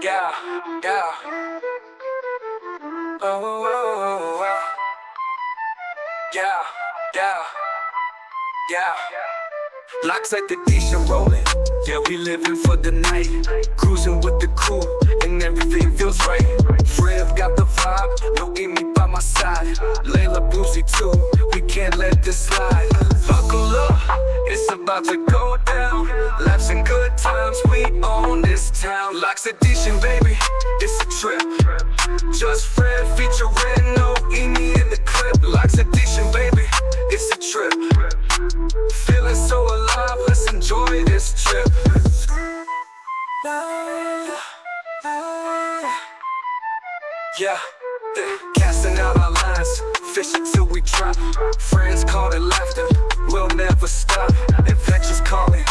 Yeah, yeah. Oh, yeah, yeah, yeah. Locks like the dish and rolling. Yeah, we living for the night. Cruising with the crew, and everything feels right. Fred got the vibe, no Amy by my side. Layla Boozy too, we can't let this slide. Buckle up, it's about to go down. Laughs and good times, we own this town. Locks edition, baby, it's a trip. Just Fred featuring no Amy in the clip. Locks edition, baby, it's a trip. Feeling so alive, let's enjoy this trip. Yeah, casting out our lines, fishing till we drop. Friends call it laughter, we'll never stop. Adventures calling,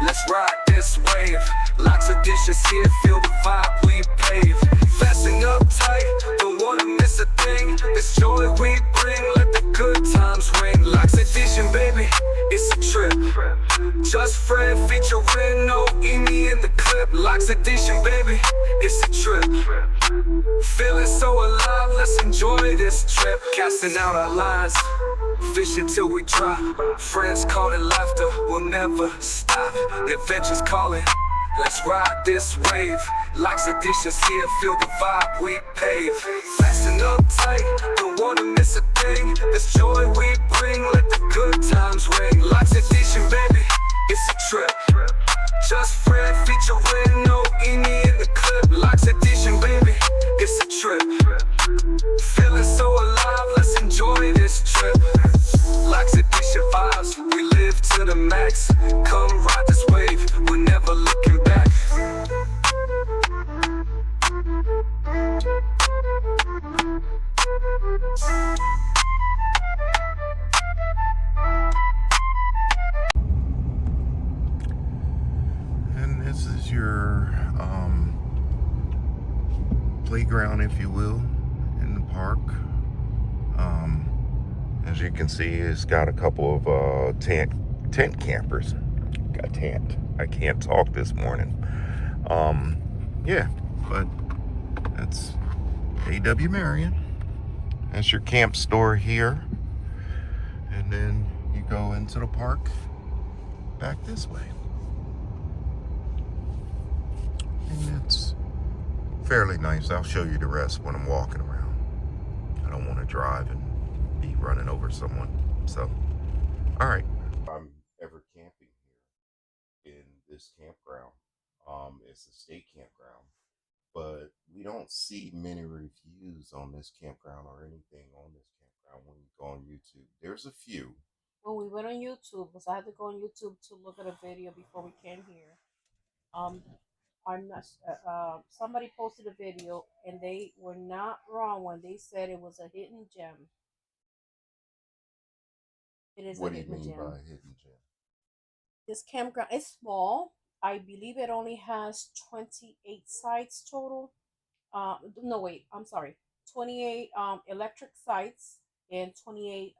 let's ride this wave. Lots of dishes here, feel the vibe we pave. Fasten up tight, don't wanna miss a thing. This joy we bring, let the good times ring. Locks edition, baby, it's a trip. Just Fred featuring no Amy in the clip. Locks edition, baby, it's a trip. Feeling so alive, let's enjoy this trip. Casting out our lines, fishing till we drop. Friends call it laughter, we'll never stop. The adventure's calling, let's ride this wave. Locks editions here, feel the vibe we pave. Fasten up tight, don't wanna miss a thing. This joy we bring, let the good times ring. Locks edition, baby, it's a trip. Just Fred featuring no Amy in the clip. Locks edition, baby, it's a trip. Feeling so alive, let's enjoy this trip. Locks edition vibes, we live to the max. Come ride this wave, we're never looking back. And this is your playground, if you will, in the park. As you can see, it's got a couple of tent campers. Got tent. I can't talk this morning. Yeah, but that's A.W. Marion. That's your camp store here. And then you go into the park back this way. And it's fairly nice. I'll show you the rest when I'm walking around. I don't want to drive and be running over someone. So, all right. I'm ever camping here in this campground. It's a state campground, but we don't see many reviews on this campground or anything on this campground when you go on YouTube. There's a few. Well, we went on YouTube because I had to go on YouTube to look at a video before we came here. Um, I'm not. Somebody posted a video, and they were not wrong when they said it was a hidden gem. It is What a do you hidden mean gem. by hidden gem? This campground is small. I believe it only has 28 sites total. No, wait. I'm sorry. 28 electric sites and 28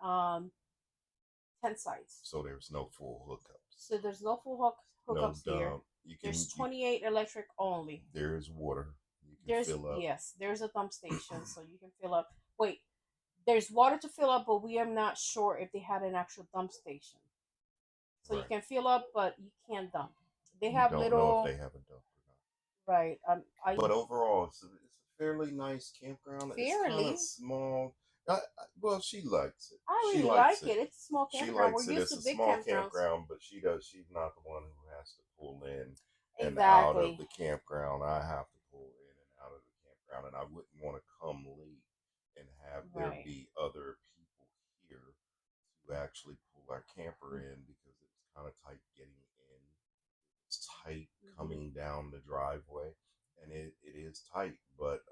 tent sites. So there's no full hookups. So there's no full hookups No here. dump. There's 28 electric only. There's water. You can There's fill up. yes, there's a dump station, so you can fill up. Wait, there's water to fill up, but we are not sure if they had an actual dump station. So you Right. can fill up, but you can't dump. They You have don't little know if they have a dump or not. right. But overall, it's a fairly nice campground. It's kind Fairly. of small. Well, she likes it. I She really likes like it. It's a small She campground. likes We're it. used It's to a big small campgrounds. campground, but she's not the one who has to pull in and out Exactly. of the campground. I have to pull in and out of the campground, and I wouldn't want to come late and have there Right. be other people here to actually pull our camper in because it's kind of tight getting in. It's tight coming down the driveway, and it is tight, but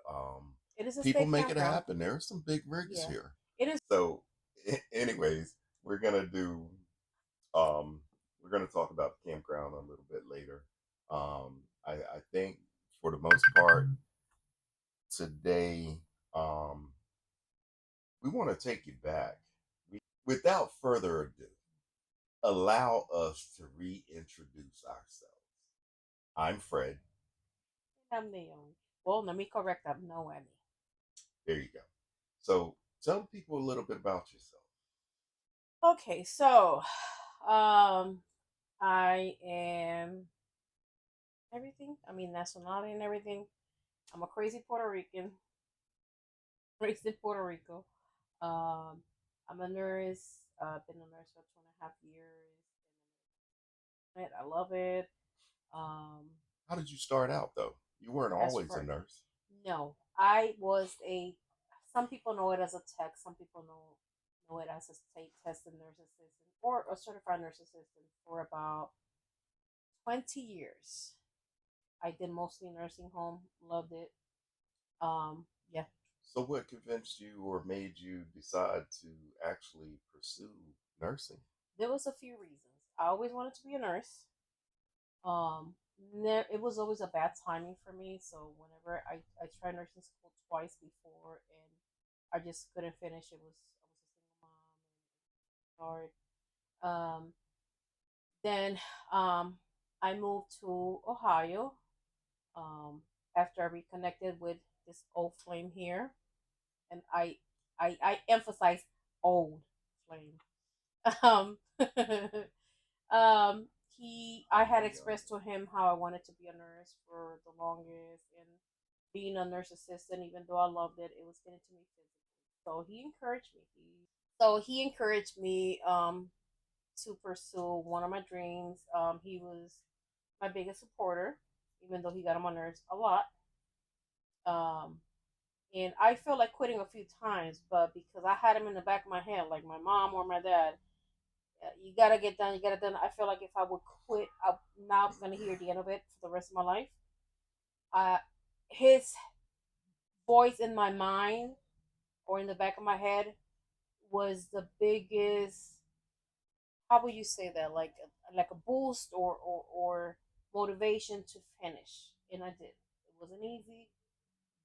It is a people state make it campground. happen. There are some big rigs Yeah. here. It is. So, anyways, we're gonna do we're gonna talk about the campground a little bit later. I think for the most part today, we want to take you back. Without further ado, allow us to reintroduce ourselves. I'm Fred. I'm Marion. Well, let me correct that. No, Emmy. There you go. So tell people a little bit about yourself. Okay, so um, I am everything. I mean, nationality and everything. I'm a crazy Puerto Rican, raised in Puerto Rico. Um, I'm a nurse. Been a nurse for 2.5 years. I love it. Um, How did you start out though? You weren't as always a for nurse. no, I was a. Some people know it as a tech. Some people know it as a state tested nurse assistant or a certified nurse assistant for about 20 years. I did mostly nursing home. Loved it. Yeah. So what convinced you or made you decide to actually pursue nursing? There was a few reasons. I always wanted to be a nurse. It was always a bad timing for me. So whenever I tried nursing school twice before, and I just couldn't finish. I was a single mom and hard. Then I moved to Ohio. Um, after I reconnected with this old flame here, and I emphasize old flame. Um, I had expressed to him how I wanted to be a nurse for the longest, and being a nurse assistant, even though I loved it, it was getting to me physically. So he encouraged me. He encouraged me to pursue one of my dreams. He was my biggest supporter, even though he got on my nerves a lot. Um, and I felt like quitting a few times, but because I had him in the back of my head, like my mom or my dad, you gotta get done. You gotta done. I feel like if I would quit, I'm not gonna hear the end of it for the rest of my life. Uh, his voice in my mind or in the back of my head was the biggest. How would you say that? Like a boost or motivation to finish, and I did. It wasn't easy,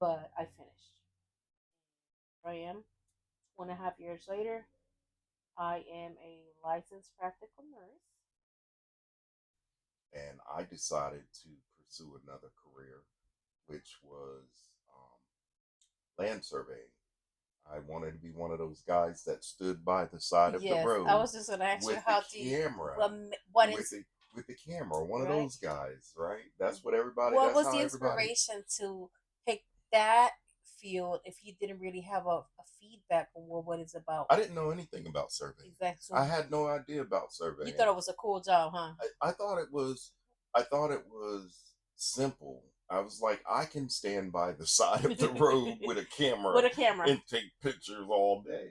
but I finished. Here I am, 2.5 years later. I am a licensed practical nurse. And I decided to pursue another career, which was land surveying. I wanted to be one of those guys that stood by the side of the Yes, I road was just gonna ask you with the how do you, camera, what with is the camera. One of right? those guys, right? That's what everybody. What That's was how the everybody. inspiration to pick that field if you didn't really have a feedback on what it's about? I didn't know anything about surveying. Exactly. So I had no idea about you surveying. thought it was a cool job, huh? I thought it was. I thought it was simple. I was like, I can stand by the side of the road with a camera With a camera. and take pictures all day.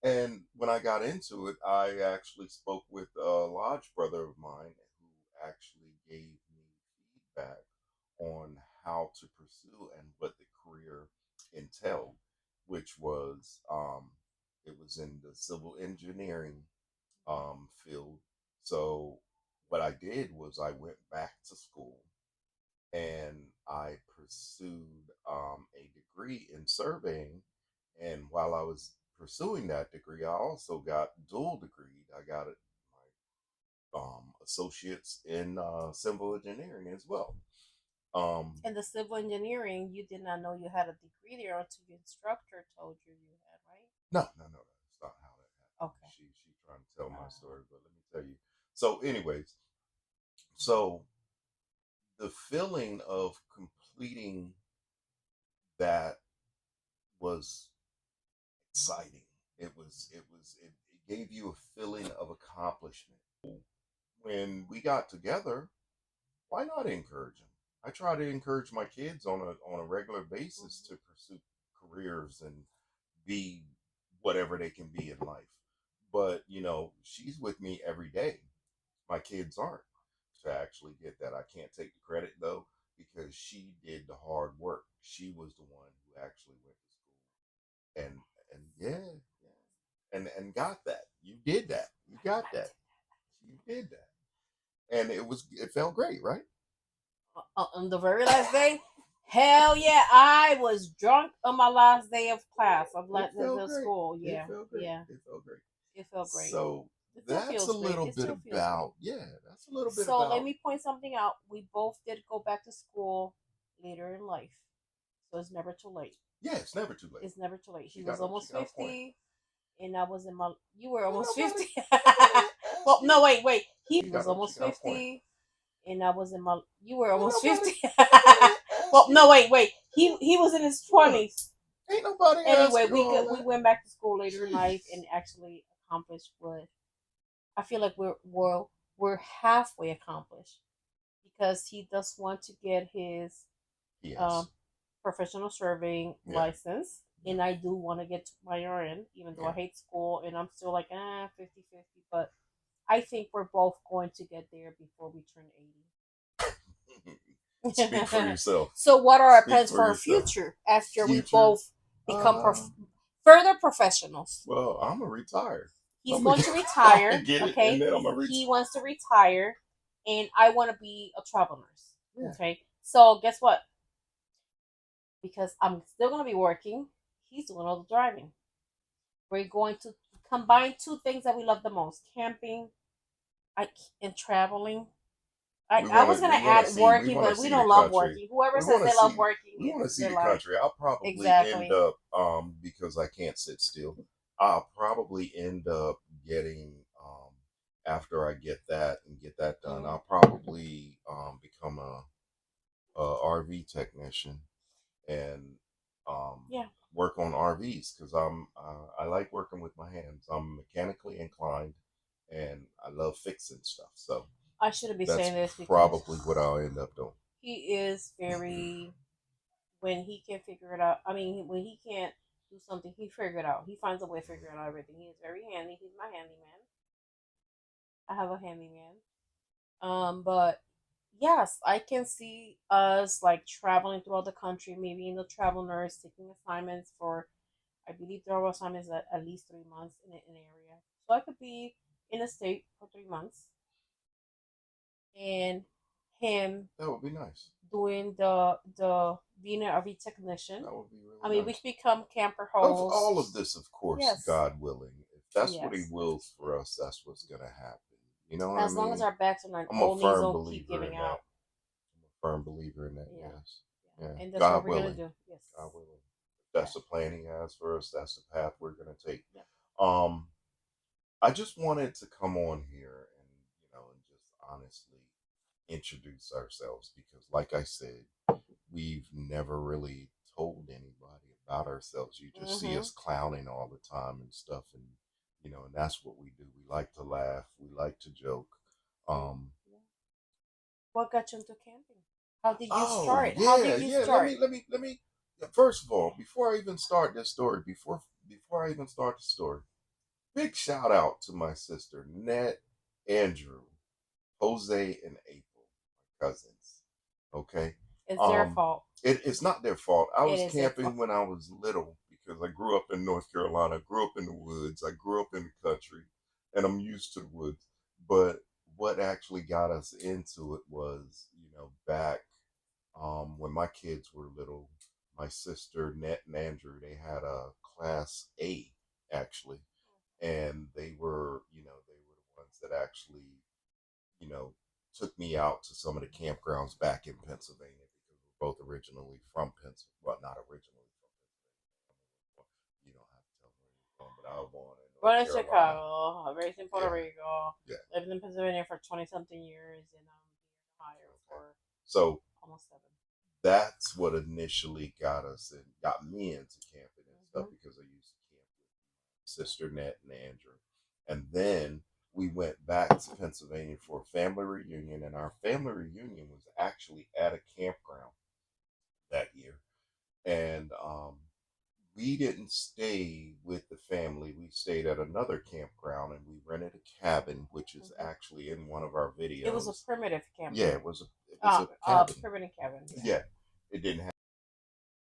And when I got into it, I actually spoke with a lodge brother of mine who actually gave me feedback on how to pursue and what the career entailed, which was it was in the civil engineering field. So what I did was I went back to school and I pursued a degree in surveying. And while I was pursuing that degree, I also got dual degree. I got my associates in civil engineering as well. In the civil engineering, you did not know you had a degree there until your instructor told you you had, right? No, that's not how that happened. Okay. She's trying to tell my story, but let me tell you. So, anyways, so the feeling of completing that was exciting. It gave you a feeling of accomplishment. When we got together, why not encourage them? I try to encourage my kids on a regular basis Mm-hmm. to pursue careers and be whatever they can be in life. But she's with me every day. My kids aren't. To actually get that, I can't take the credit though because she did the hard work. She was the one who actually went to school and yeah, and got that. You did that. You got that. You did that, and it felt great, right? On the very last day, hell yeah, I was drunk on my last day of class of It felt the great. school. It Yeah, felt great. yeah, It felt great. it felt great. So It still that's a feels great. little It bit still feels great. about yeah. That's a little bit So let about me point something out. We both did go back to school later in life. So it's never too late. Yeah, it's never too late. It's never too late. She He was almost she got a point. 50, and I was in my. You were almost Nobody 50. asked Well, you. no, wait. He She was almost she got a point. 50, and I was in my. You were almost Nobody 50. asked Well, no, you. wait. He was in his Look, 20s. ain't nobody Anyway, asked you all we that. went back to school later in life Jeez. and actually accomplished what I feel like we're halfway accomplished because he does want to get his Yes. um, professional serving Yeah. license, and I do want to get to Marion, even though I Yeah. hate school, and I'm still like 50-50, but I think we're both going to get there before we turn 80. Speak for yourself. So, what are our Speak plans for for our yourself. future after we Future. both become further professionals? Well, I'm gonna retire. He's I'm going gonna to retire. get it, Okay, and then I'm gonna retire. he wants to retire, and I want to be a travel nurse. Yeah. Okay, so guess what? Because I'm still going to be working, he's doing all the driving. We're going to combine two things that we love the most: camping, and traveling. I was gonna add working, but we don't love working. Whoever says they love working, We want to see they're the lying. country. I'll probably Exactly. end up because I can't sit still. I'll probably end up getting after I get that and get that done. I'll probably become a RV technician and Yeah. work on RVs because I like working with my hands. I'm mechanically inclined and I love fixing stuff. So I shouldn't be that's saying this because probably what I'll end up doing. he is very when he can figure it out. I mean, when he can't do something, he figure it out. He finds a way to figure out everything. He is very handy. He's my handyman. I have a handyman. But yes, I can see us like traveling throughout the country, maybe in the travel nurse, taking assignments for. I believe there are assignments at least 3 months in an area, so I could be in a state for 3 months, and him That would be nice. doing the being an RV technician. That would be really I mean, nice. we become camper Of hosts. all of this, of course, Yes. God willing. If that's what He Yes. wills for us, that's what's gonna happen. You know what As I mean? long as our backs are not I'm a old knees firm don't keep believer in giving that. out. I'm a firm believer in that. Yeah. Yes. Yeah. And that's God what we're willing. gonna do. Yes. God willing. If that's the plan He has for us, that's the path we're gonna take. Yep. I just wanted to come on here and and just honestly introduce ourselves because, like I said, we've never really told anybody about ourselves. You just see us clowning all the time and stuff, and and that's what we do. We like to laugh. We like to joke. What got you into camping? How did you Oh start? How yeah, did you yeah. start? Let me. First of all, before I even start this story, before I even start the story, big shout out to my sister Net, Andrew, Jose, and April, my cousins. Okay. It's their fault. It's not their fault. I was It is their camping fault. when I was little because I grew up in North Carolina. I grew up in the woods. I grew up in the country, and I'm used to the woods. But what actually got us into it was, back when my kids were little, my sister Net and Andrew, they had a Class A actually, and they were the ones that actually you know, took me out to some of the campgrounds back in Pennsylvania because we're both originally from Pennsylvania. Well, not originally from Pennsylvania. You don't have to tell me where you're from, but I was born in Born North in Carolina. Chicago, raised in Puerto Yeah, Rico, yeah. lived in Pennsylvania for 20 something years, and Ohio Okay. for So almost 7. that's what initially got me into camping and stuff because I used to camp with sister Net and Andrew, and then we went back to Pennsylvania for a family reunion, and our family reunion was actually at a campground that year. And we didn't stay with the family. We stayed at another campground and we rented a cabin, which is actually in one of our videos. It was a primitive cabin. Yeah, it was a cabin. Primitive cabin. Yeah, it didn't have.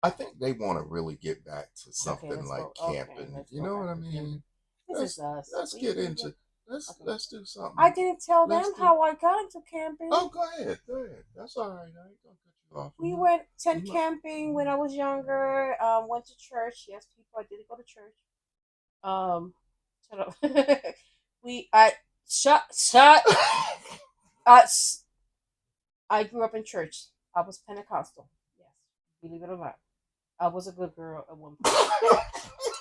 I think they want to really get back to something let's like go. camping. Let's You go know back what I to mean? camping. This is us. Let's get into let's do something. I didn't tell them Let's do- how I got into camping. Oh, go ahead. That's all right. I ain't gonna cut you off. We tent camping when I was younger. Went to church. Yes, people, I did go to church. Shut up. Shut. I grew up in church. I was Pentecostal. Yes, believe it or not. I was a good girl at one point.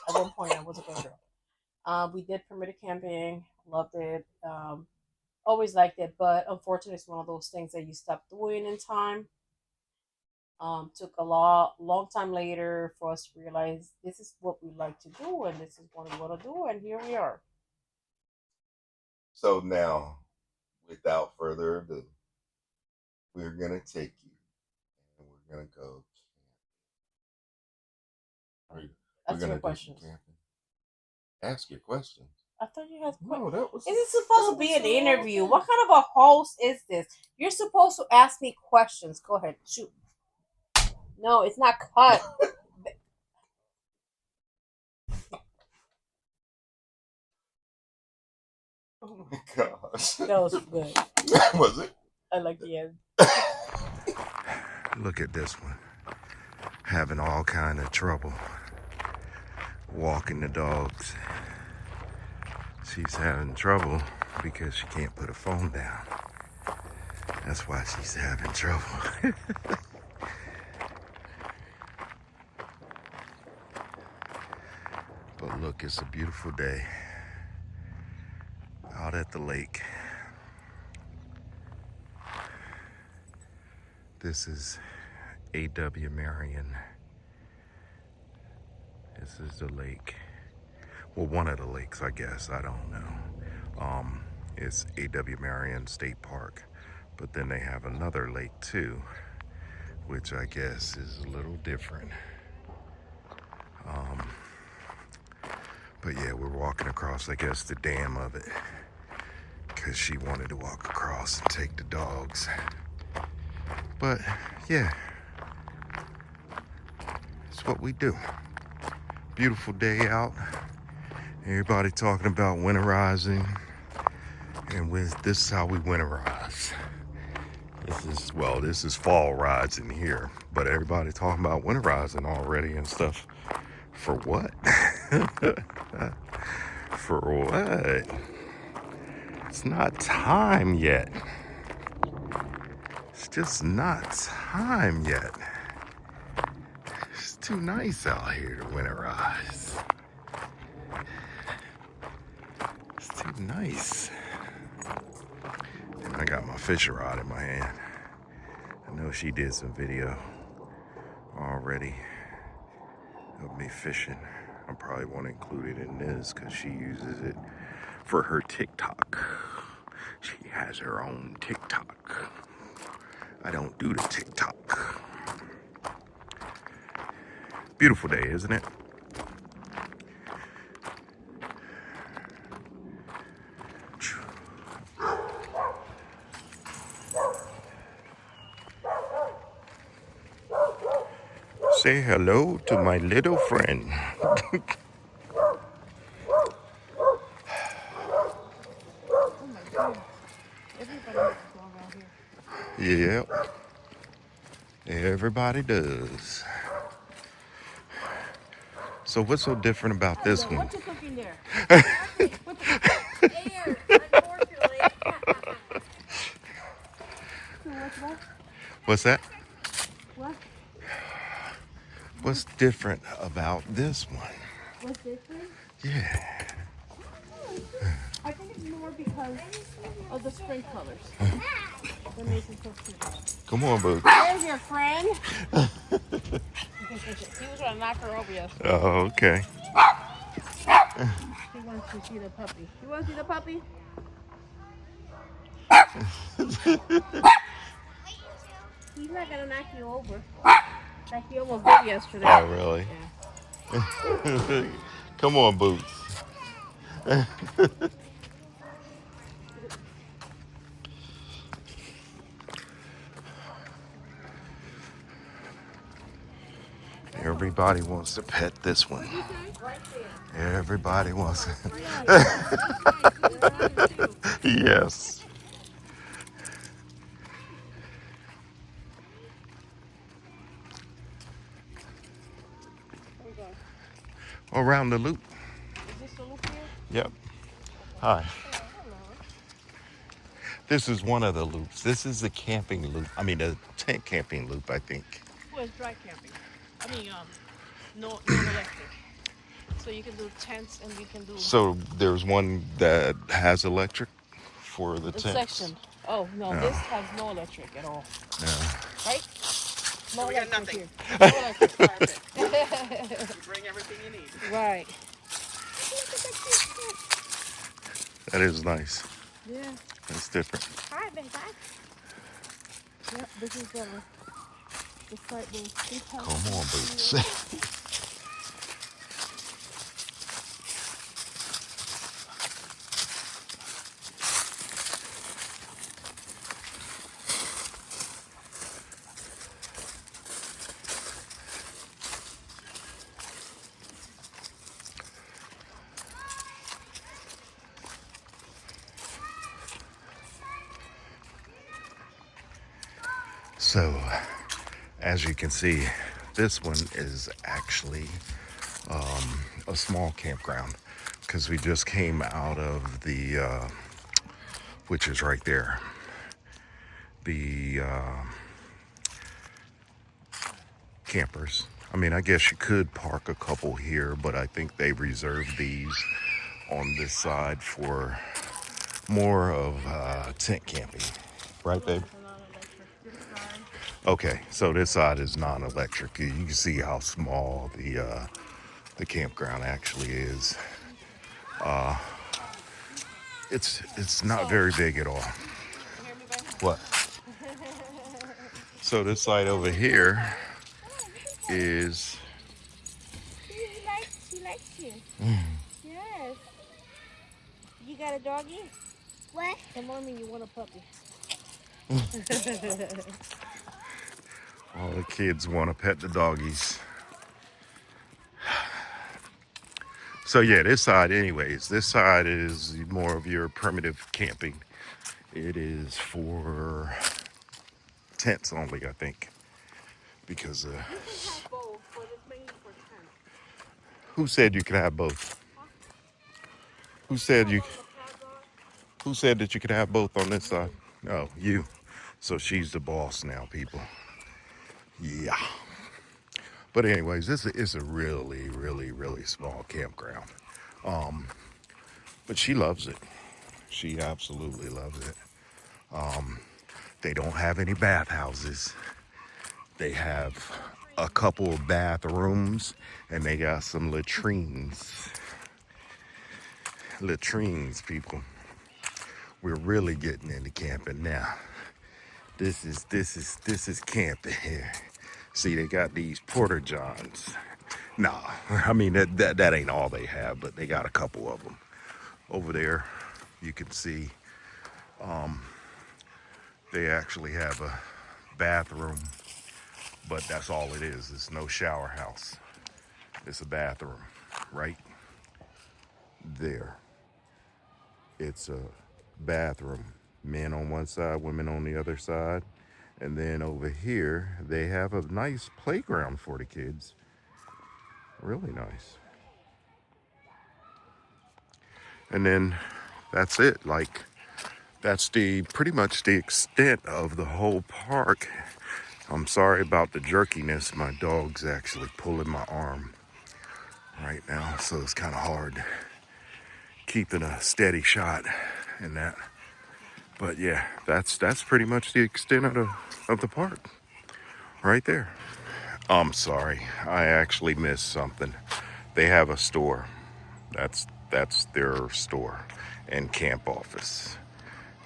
At one point, I was a good girl. We did primitive camping, loved it, always liked it, but unfortunately, it's one of those things that you stop doing in time. Took a long time later for us to realize this is what we like to do and this is what we want to do, and here we are. So now, without further ado, we're gonna take you and we're gonna go camping. That's your questions. Ask your questions. I thought you had No, that was. Is it supposed to be an interview? What kind of a host is this? You're supposed to ask me questions. Go ahead, shoot. No, it's not cut. Oh my gosh. That was good. Was it? I like the end. Look at this one. Having all kind of trouble walking the dogs. She's having trouble because she can't put her phone down. That's why she's having trouble. But look, it's a beautiful day out at the lake. This is A.W. Marion. This is the lake. Well, one of the lakes, I guess. I don't know. It's A.W. Marion State Park. But then they have another lake too, which I guess is a little different. But yeah, we're walking across, I guess, the dam of it, because she wanted to walk across and take the dogs. But yeah, it's what we do. Beautiful day out. Everybody talking about winterizing, and this is how we winterize. This is fall rides in here, but everybody talking about winterizing already and stuff. For what? For what? It's not time yet. It's just not time yet. It's too nice out here to winterize. It's too nice. And I got my fishing rod in my hand. I know she did some video already of me fishing. I probably won't include it in this because she uses it for her TikTok. She has her own TikTok. I don't do the TikTok. Beautiful day, isn't it? Say hello to my little friend. Yeah, everybody does. So what's so different about this one? What you cooking there? Air, unfortunately. What's that? What? What's different about this one? What's different? Yeah. I think it's more because of the spring colors. That makes it so cute. Come on, boo. There's your friend. He was gonna knock her over yesterday. Oh, okay. He wants to see the puppy. You want to see the puppy? He's not gonna knock you over. Like he almost did yesterday. Oh, really? Yeah. Come on, Boots. Everybody wants to pet this one. Everybody wants to. Yes. Around the loop. Is this the loop here? Yep. Hi. This is one of the loops. This is the camping loop. I mean, the tent camping loop, I think. Well, it's dry camping. I mean, No, non-electric. So you can do tents and you can do So there's one that has electric for the a tents. section. Oh no, Yeah. this has no electric at all. Yeah. Right? No So we got electric nothing. here. No electric. Perfect. You bring everything you need. Right. That is nice. Yeah. That's different. Hi, big guy. Yeah, this is the site where we have Come on, boots. So, as you can see, this one is actually a small campground because we just came out of the, which is right there, the campers. I mean, I guess you could park a couple here, but I think they reserved these on this side for more of tent camping. Right, babe? Okay, so this side is non-electric. You can see how small the campground actually is. It's not very big at all. What? So this side over here is She likes you. Yes. You got a doggy? What? Tell mommy you want a puppy. all the kids want to pet the doggies. So yeah, this side anyways, this side is more of your primitive camping. It is for tents only, I think, because You can have both, but it's mainly for tents. who said you could have both? Who said you? Who said that you could have both on this side? Oh, you. So she's the boss now, people. Yeah. But anyways, this is a really, really, really small campground. But she loves it. She absolutely loves it. They don't have any bathhouses. They have a couple of bathrooms and they got some latrines. Latrines, people. We're really getting into camping now. This is camping here. See, they got these porta johns. Nah, I mean that ain't all they have, but they got a couple of them. Over there, you can see they actually have a bathroom, but that's all it is. It's no shower house. It's a bathroom right there. It's a bathroom. Men on one side, women on the other side. And then over here, they have a nice playground for the kids. Really nice. And then that's it. Like, that's pretty much the extent of the whole park. I'm sorry about the jerkiness. My dog's actually pulling my arm right now, so it's kind of hard keeping a steady shot in that. But yeah, that's pretty much the extent of the park right there. I'm sorry, I actually missed something. They have a store. That's their store and camp office.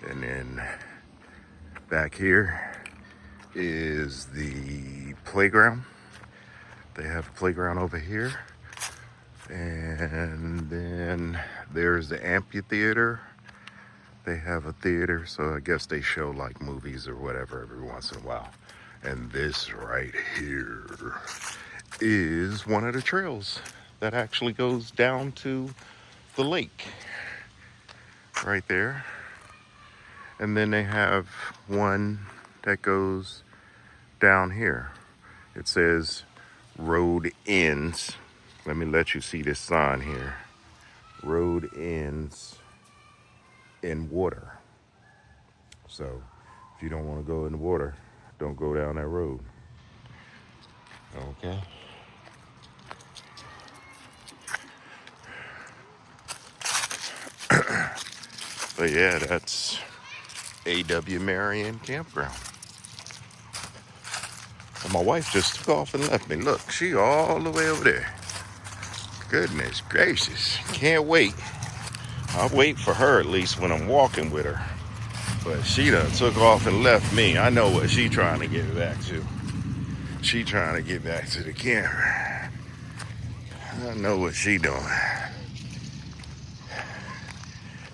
And then back here is the playground. They have a playground over here. And then there's the amphitheater. They have a theater, so I guess they show like movies or whatever every once in a while. And this right here is one of the trails that actually goes down to the lake right there. And then they have one that goes down here. It says road ends. Let me let you see this sign here. Road ends in water. So if you don't want to go in the water, don't go down that road. Okay. But yeah, that's A.W. Marion Campground. And my wife just took off and left me. Look, she all the way over there. Goodness gracious. Can't wait. I'll wait for her at least when I'm walking with her. But she done took off and left me. I know what she trying to get back to. She trying to get back to the camera. I know what she doing.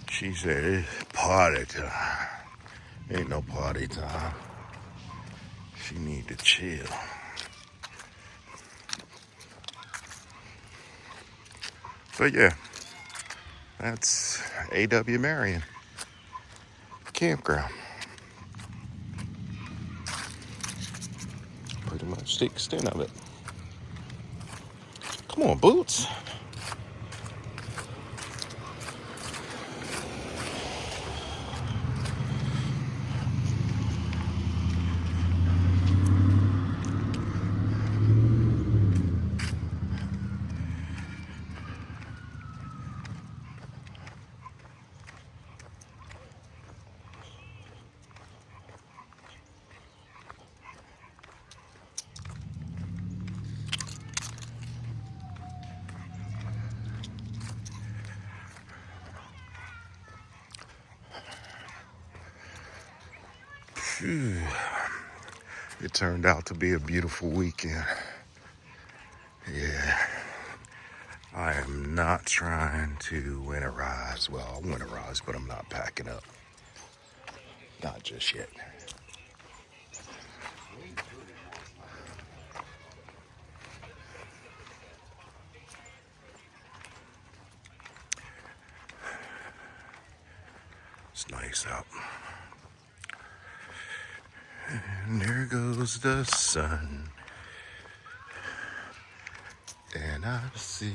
She said it's party time. Ain't no party time. She need to chill. But yeah, that's A.W. Marion Campground. Pretty much the extent of it. Come on, Boots. Phew. It turned out to be a beautiful weekend. Yeah. I am not trying to winterize. Well, I'll winterize, but I'm not packing up. Not just yet. It's nice out. And there goes the sun. And I see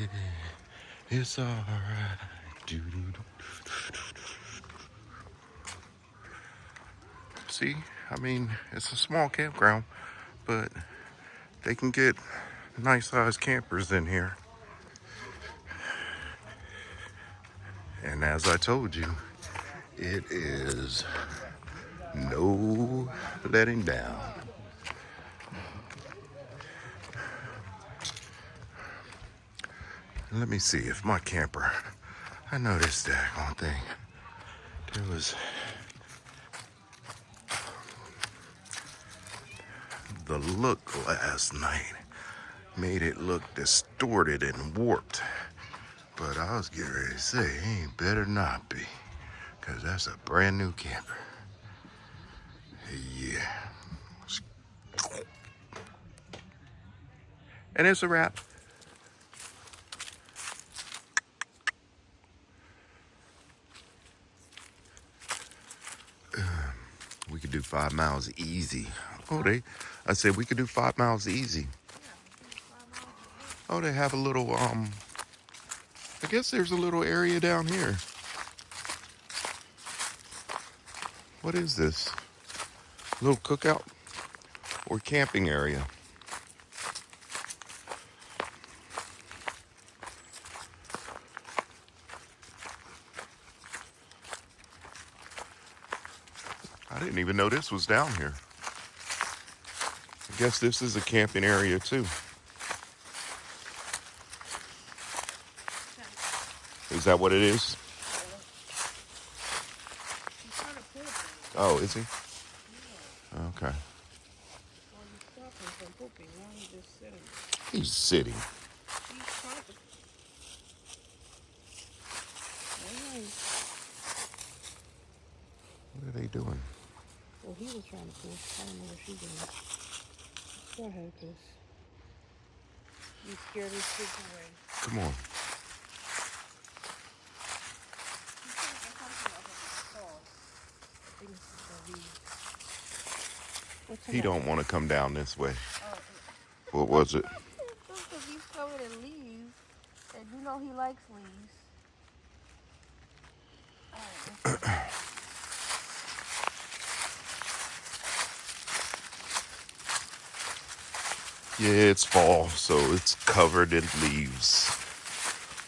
it's alright. See, I mean, it's a small campground, but they can get nice sized campers in here. And as I told you, it is no letting down. Let me see if my camper, I noticed that one thing. There was the look last night made it look distorted and warped. But I was getting ready to say, ain't better not be, because that's a brand new camper. Yeah. And it's a wrap. We could do 5 miles easy. I said we could do 5 miles easy. Oh, they have a little, I guess there's a little area down here. What is this? Little cookout or camping area? I didn't even know this was down here. I guess this is a camping area too. Is that what it is? Oh, is he? Okay. He's sitting. What are they doing? Well, he was trying to push. I don't know what she's doing. Go ahead, Chris. You scared his kids away. Come on. He don't want to come down this way. What was it? Because he's covered in leaves, and you know he likes leaves. Yeah, it's fall, so it's covered in leaves.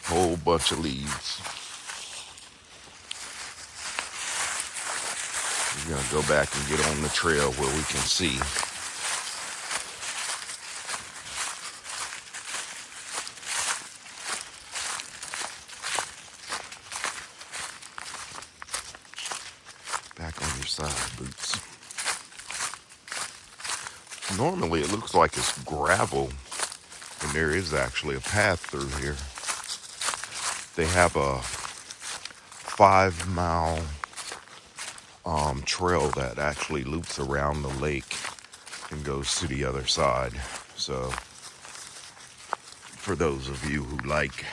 Whole bunch of leaves. We're gonna go back and get on the trail where we can see. Back on your side, Boots. Normally it looks like it's gravel, and there is actually a path through here. They have a 5-mile trail that actually loops around the lake and goes to the other side. So for those of you who like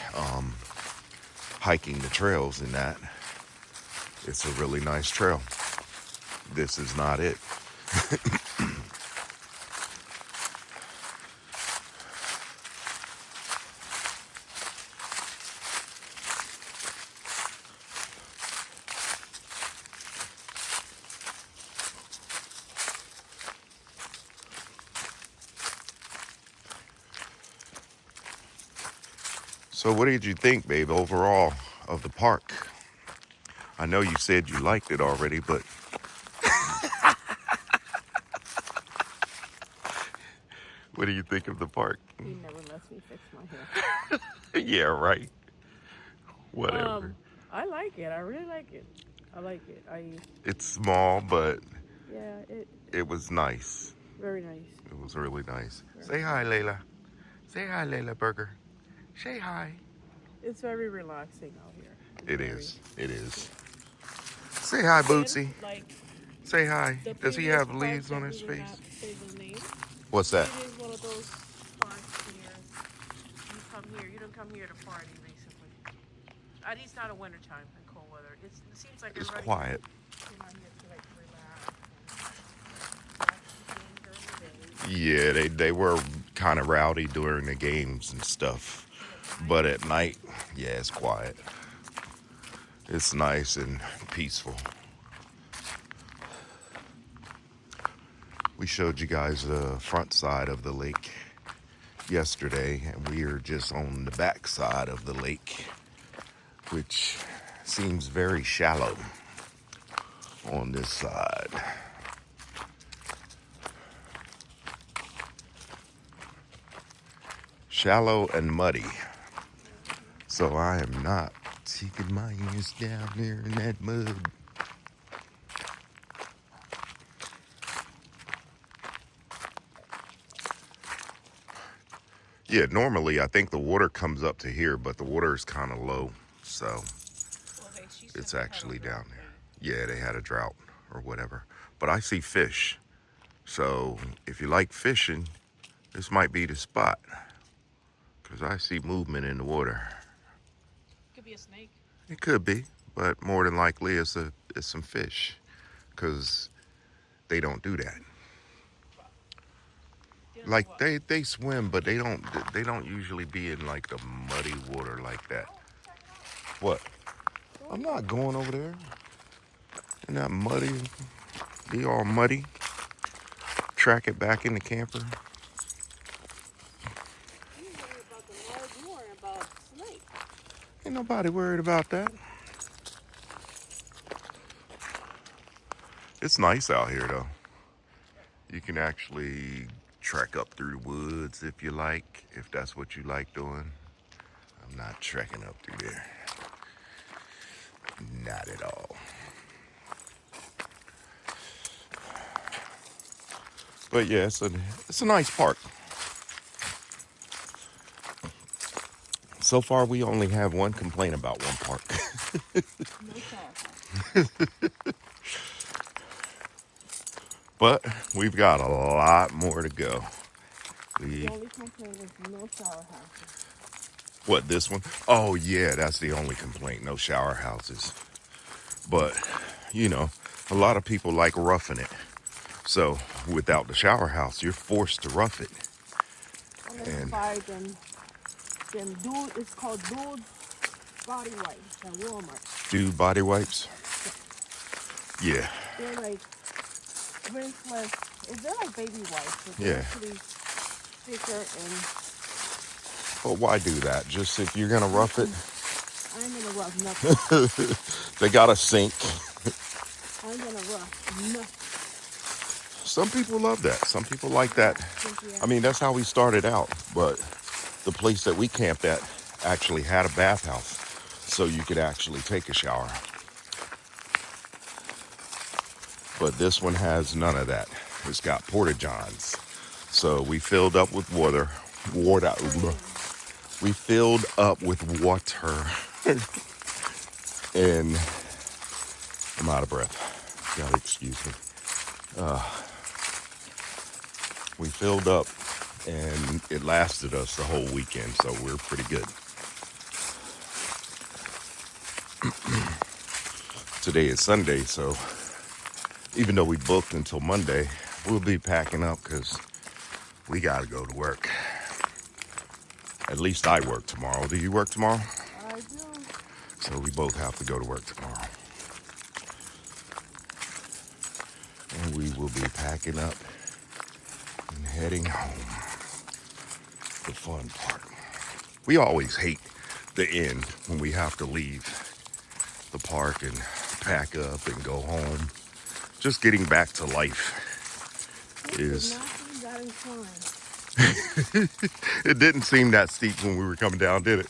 hiking the trails and that, it's a really nice trail. This is not it. So what did you think, babe, overall of the park? I know you said you liked it already, but what do you think of the park? He never lets me fix my hair. Yeah, right. Whatever. I like it. I really like it. I like it. It's small, but Yeah, it was nice. very nice. It was really nice. Say hi, Layla. Say hi, Layla Burger. Say hi. It's very relaxing out here. It is. It is. Say hi, Bootsy. Like Say hi. the Does he previous have park leaves that on we his would face? not say the name. What's that? It is one of those parks here. You come here. You don't come here to party, basically. At least not in wintertime and cold weather. It seems like It's everybody quiet. came out here to like relax and watch the game during the day. Yeah, they were kind of rowdy during the games and stuff. But at night, yeah, it's quiet. It's nice and peaceful. We showed you guys the front side of the lake yesterday, and we are just on the back side of the lake, which seems very shallow on this side. Shallow and muddy. So I am not taking my ears down there in that mud. Yeah, normally I think the water comes up to here, but the water is kind of low, so it's actually down there. Yeah, they had a drought or whatever. But I see fish. So if you like fishing, this might be the spot. Because I see movement in the water. Could be a snake. It could be, but more than likely it's some fish. Because they don't do that. Like they swim, but they don't usually be in like the muddy water like that. What? I'm not going over there. And that muddy, be all muddy. Track it back in the camper. You worry about the mud, you worry about snakes. Ain't nobody worried about that. It's nice out here though. You can actually trek up through the woods if you like, if that's what you like doing. I'm not trekking up through there. Not at all. But yeah, it's a nice park. So far, we only have one complaint about one park. No shower. But we've got a lot more to go. The only complaint is no shower houses. What, this one? Oh yeah, that's the only complaint. No shower houses. But, you know, a lot of people like roughing it. So without the shower house, you're forced to rough it. And buy them dude, it's called Dude Body Wipes at Walmart. Dude body wipes? Yeah. They're like rinseless. They're like baby wipes. But Yeah. they're actually thicker and But why do that? Just if you're gonna rough it? I ain't gonna rough nothing. They got a sink. I I'm gonna run. No. Some people love that. Some people like that. Thank you. I mean, that's how we started out. But the place that we camped at actually had a bathhouse, so you could actually take a shower. But this one has none of that. It's got porta johns. So we filled up with water. We filled up with water. And I'm out of breath. Gotta excuse me. We filled up and it lasted us the whole weekend, so we're pretty good. Today is Sunday, so even though we booked until Monday, we'll be packing up because we gotta go to work. At least I work tomorrow. Do you work tomorrow? I do. So we both have to go to work tomorrow. And we will be packing up and heading home. The fun part. We always hate the end when we have to leave the park and pack up and go home. Just getting back to life is... It didn't seem that steep when we were coming down, did it?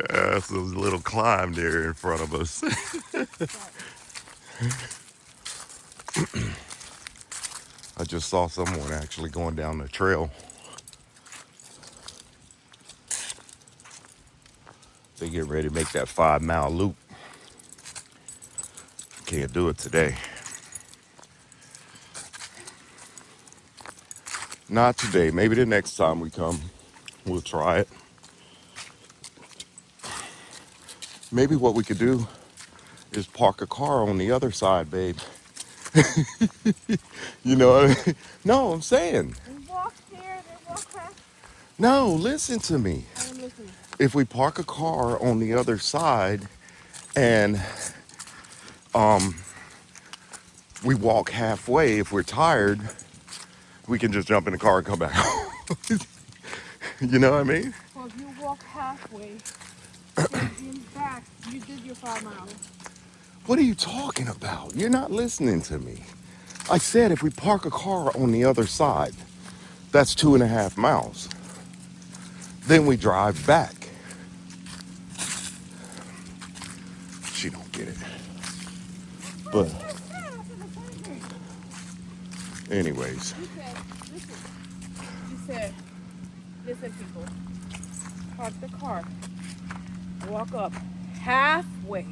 That's a little climb there in front of us. I just saw someone actually going down the trail. They get ready to make that 5-mile loop. Can't do it today. Not today. Maybe the next time we come, we'll try it. Maybe what we could do is park a car on the other side, babe. You know what I mean? No, I'm saying. And walk there, then walk past. No, listen to me. I'm listening. If we park a car on the other side and we walk halfway, if we're tired, we can just jump in the car and come back home. You know what I mean? Well, if you walk halfway, then in back, you did your 5 miles. What are you talking about? You're not listening to me. I said if we park a car on the other side, that's 2.5 miles. Then we drive back. She don't get it. But anyways. You said, listen people, park the car, walk up halfway.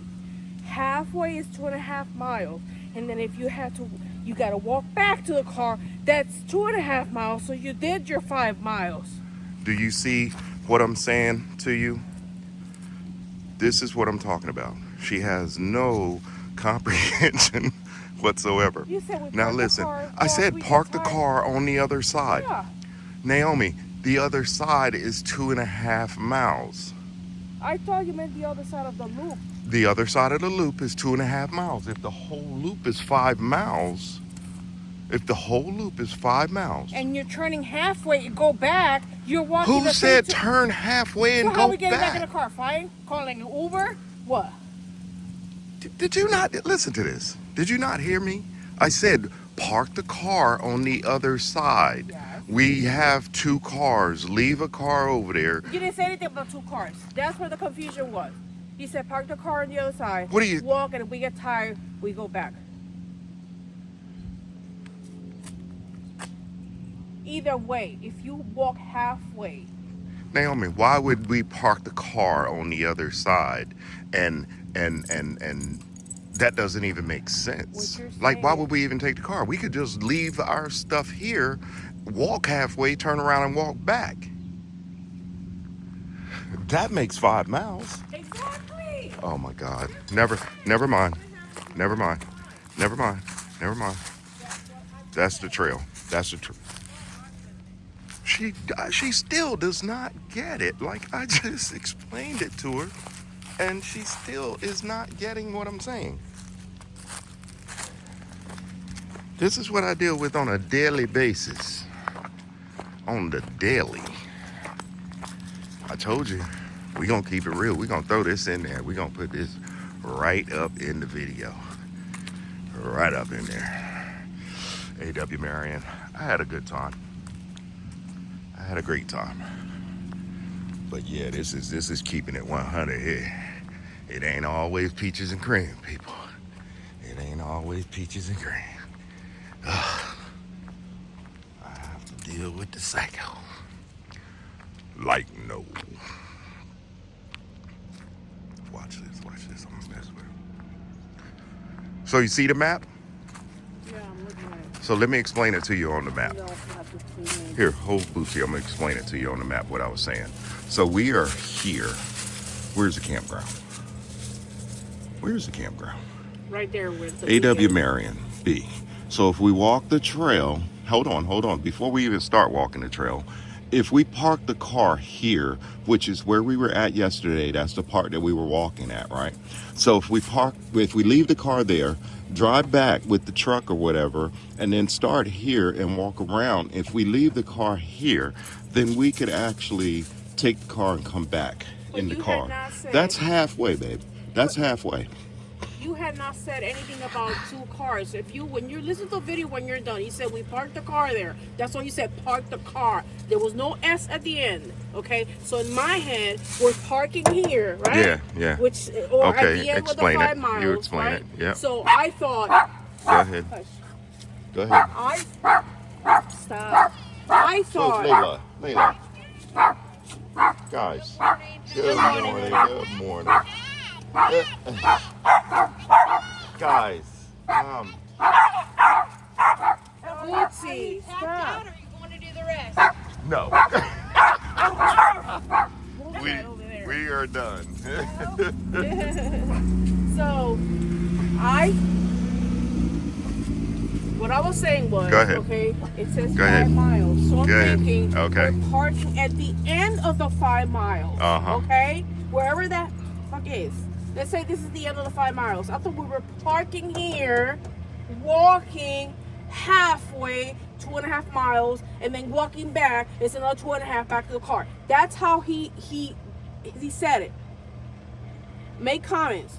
Halfway is 2.5 miles. And then if you had to, you got to walk back to the car, that's 2.5 miles. So you did your 5 miles. Do you see what I'm saying to you? This is what I'm talking about. She has no comprehension whatsoever. You said we Now park listen, the car, I said we park get the tired. car on the other side. Yeah. Naomi, the other side is 2.5 miles. I thought you meant the other side of the loop. The other side of the loop is 2.5 miles. If the whole loop is 5 miles, And you're turning halfway, you go back, you're walking who the said same turn halfway and So go how we getting back in back? the car? Fine? Calling an Uber? What? Did you not listen to this? Did you not hear me? I said park the car on the other side. Yes. We have 2 cars. Leave a car over there. You didn't say anything about 2 cars. That's where the confusion was. You said park the car on the other side. What do you- Walk, and if we get tired, we go back. Either way, if you walk halfway. Naomi, why would we park the car on the other side? And that doesn't even make sense. What you're Like, why saying- would we even take the car? We could just leave our stuff here, walk halfway, turn around and walk back. That makes 5 miles. Exactly. Oh my God. Never mind. That's the trail. She still does not get it. Like, I just explained it to her, and she still is not getting what I'm saying. This is what I deal with on a daily basis. On the daily. I told you, we're gonna keep it real. We're gonna throw this in there. We're gonna put this right up in the video. right up in there. A.W. Marion. I had a good time. I had a great time. But yeah, this is keeping it 100 here. It ain't always peaches and cream, people. It ain't always peaches and cream. Ugh. I have to deal with the psycho. Like no. Watch this. I'm gonna mess with it. So you see the map? Yeah, I'm looking at it. So let me explain it to you on the map. You also have to clean it. Here, hold Bootsy. I'm gonna explain it to you on the map what I was saying. So we are here. Where's the campground? Where's the campground? Right there with the A.W. Marion B. So if we walk the trail, hold on. Before we even start walking the trail, if we park the car here, which is where we were at yesterday, that's the part that we were walking at, right? So if we leave the car there, drive back with the truck or whatever, and then start here and walk around, if we leave the car here, then we could actually take the car and come back in the car. That's halfway, babe. That's halfway. You had not said anything about two cars. When you listen to the video when you're done, you said we parked the car there. That's all you said, park the car. There was no S at the end, okay? So in my head, we're parking here, right? Yeah. Or okay, at the end explain of the 5 it. miles, You explain right? it, yeah. So I thought... Go ahead. Go ahead. Stop. I thought... Layla. Guys. Good morning. Guys. Bootsy, stop. Are you going to do the rest? No. we are done. So, what I was saying was, Go ahead. okay, it says Go 5 ahead. miles. So I'm Go ahead. thinking Okay. we're parking at the end of the 5 miles. Uh-huh. Okay? Wherever that fuck is. Let's say this is the end of the 5 miles. I thought we were parking here, walking halfway, 2.5 miles, and then walking back. It's another 2.5 back to the car. That's how he said it. Make comments.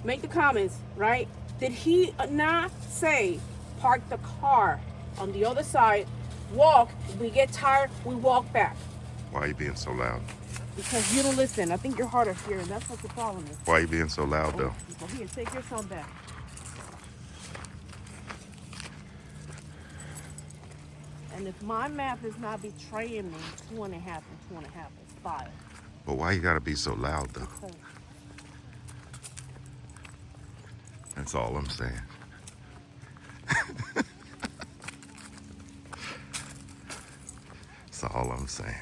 Make the comments, right? Did he not say park the car on the other side, walk, we get tired, we walk back? Why are you being so loud? Because you don't listen. I think you're hard of hearing. That's what the problem is. Why are you being so loud, though? Well, here, take your son back. And if my math is not betraying me, 2.5 and 2.5 is 5. But why you gotta be so loud, though? So, That's all I'm saying. That's all I'm saying.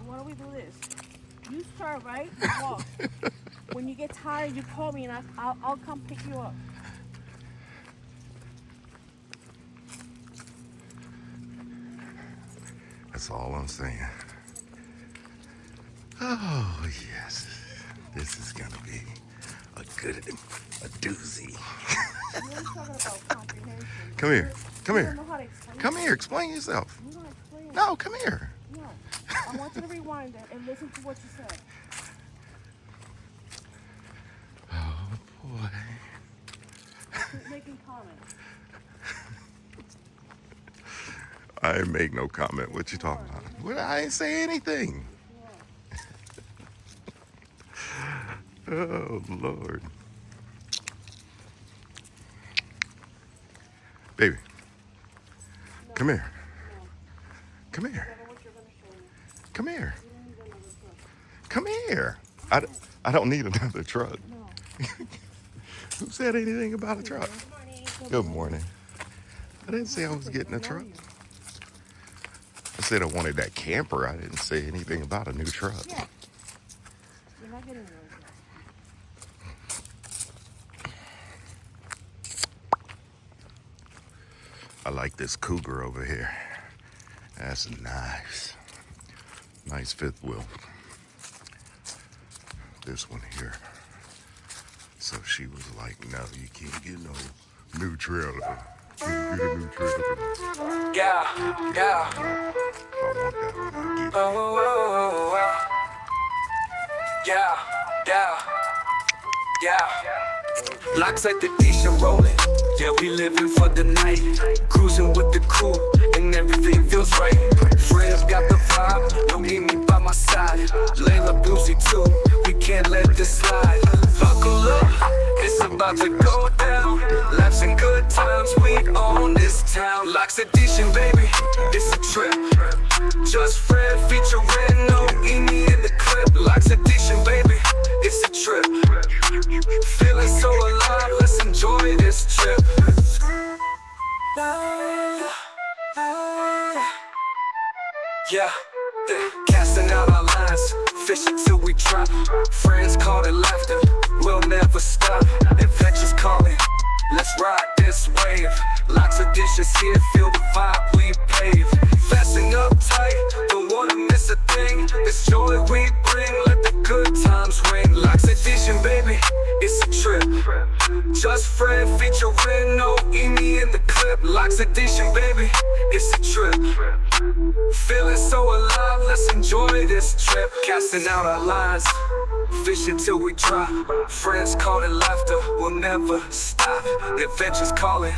why don't we do this? You start, right? Walk. When you get tired, you call me and I'll come pick you up. That's all I'm saying. Oh, yes. This is gonna be a doozy. You're talking about comprehension. Come here. Come You here. don't know how to explain Come it. here. Explain yourself. You don't explain it. No, come here. No. I want you to rewind it and listen to what you said. Oh, boy. Keep making comments. I ain't make no comment. What you talking about? Well, I ain't say anything. Oh, Lord. Baby. Come here. Come here. Come here. Come here. I don't need another truck. Who said anything about a truck? Good morning. I didn't say I was getting a truck. I said I wanted that camper. I didn't say anything about a new truck. Yeah. You're not getting those. I like this Cougar over here. That's nice. Nice fifth wheel. This one here. So she was like, no, you can't get no new trailer. You can get a new trailer. Yeah. So I want that one. I get it. Oh, Yeah, yeah, yeah. Locks like the Disha rolling. Yeah, we living for the night. Cruising with the crew, and everything feels right. Friends got the vibe, don't need me by my side. Layla Boozy too, we can't let this slide. Buckle up, it's about to go down. Laughs and good times, we own this town. Locks edition, baby, it's a trip. Just Fred featuring no Amy in the clip. Locks edition, baby, it's a trip. Feeling so alive, let's enjoy this trip. Yeah, casting out our lines, fishing till we drop. Friends call it laughter, we'll never stop. Adventures calling, let's ride this wave. Lots of dishes here, feel the vibe we pave. Fasten up tight, don't wanna miss a thing. It's joy we bring, let the good times ring. Locks edition, baby, it's a trip. Just Fred featuring no Amy in the clip. Locks edition, baby, it's a trip. Feeling so alive, let's enjoy this trip. Casting out our lines, fishing till we drop. Friends call it laughter, we'll never stop. The adventure's calling.